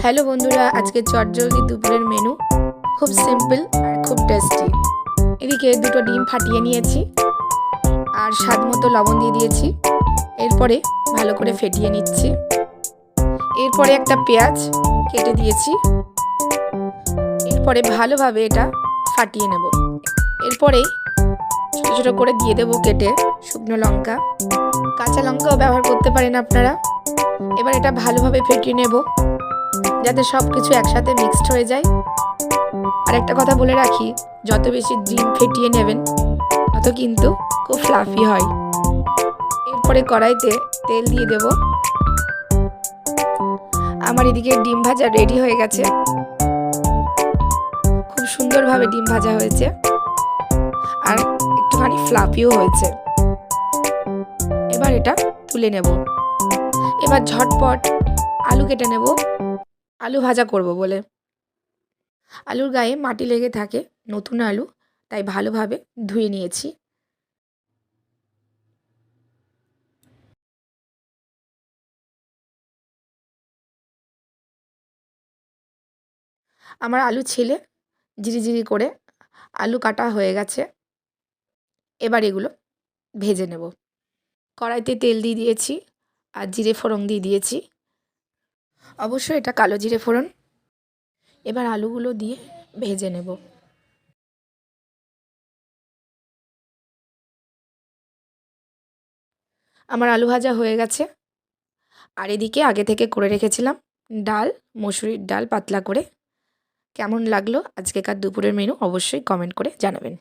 Hello বন্ধুরা, আজকে চটজলদি দুপুরের মেনু খুব সিম্পল আর খুব টেস্টি। এদিকে দুটো ডিম ফাটিয়ে নিয়েছি আর স্বাদ মতো লবণ দিয়ে দিয়েছি। এরপরে ভালো করে ফেটিয়ে নিচ্ছি। এরপরে একটা পেঁয়াজ কেটে দিয়েছি। এরপরে ভালোভাবে এটা ফাটিয়ে নেব। এরপরে ছোটো ছোটো করে দিয়ে দেবো কেটে শুকনো লঙ্কা, কাঁচা লঙ্কাও ব্যবহার করতে পারেন আপনারা। এবার এটা ভালোভাবে ফেটিয়ে নেব যাতে সব কিছু একসাথে মিক্সড হয়ে যায়। আর একটা কথা বলে রাখি, যত বেশি ডিম ফেটিয়ে নেবেন তত কিন্তু খুব ফ্লাফি হয়। এরপরে কড়াইতে তেল দিয়ে দেব। আমার এদিকে ডিম ভাজা রেডি হয়ে গেছে। খুব সুন্দরভাবে ডিম ভাজা হয়েছে আর একটুখানি ফ্লাফিও হয়েছে। এবার এটা তুলে নেব। এবার ঝটপট আলু কেটে নেব, আলু ভাজা করব বলে। আলুর গায়ে মাটি লেগে থাকে, নতুন আলু, তাই ভালোভাবে ধুয়ে নিয়েছি। আমার আলু ছিলে জিরি করে আলু কাটা হয়ে গেছে। এবার এগুলো ভেজে নেব। কড়াইতে তেল দিয়ে দিয়েছি আর জিরে ফোড়ন দিয়ে দিয়েছি। অবশ্যই এটা কালো জিরে ফোড়ন। এবার আলুগুলো দিয়ে ভেজে নেব। আমার আলু ভাজা হয়ে গেছে। আর এদিকে আগে থেকে করে রেখেছিলাম ডাল, মসুরির ডাল পাতলা করে। কেমন লাগলো আজকেকার দুপুরের মেনু অবশ্যই কমেন্ট করে জানাবেন।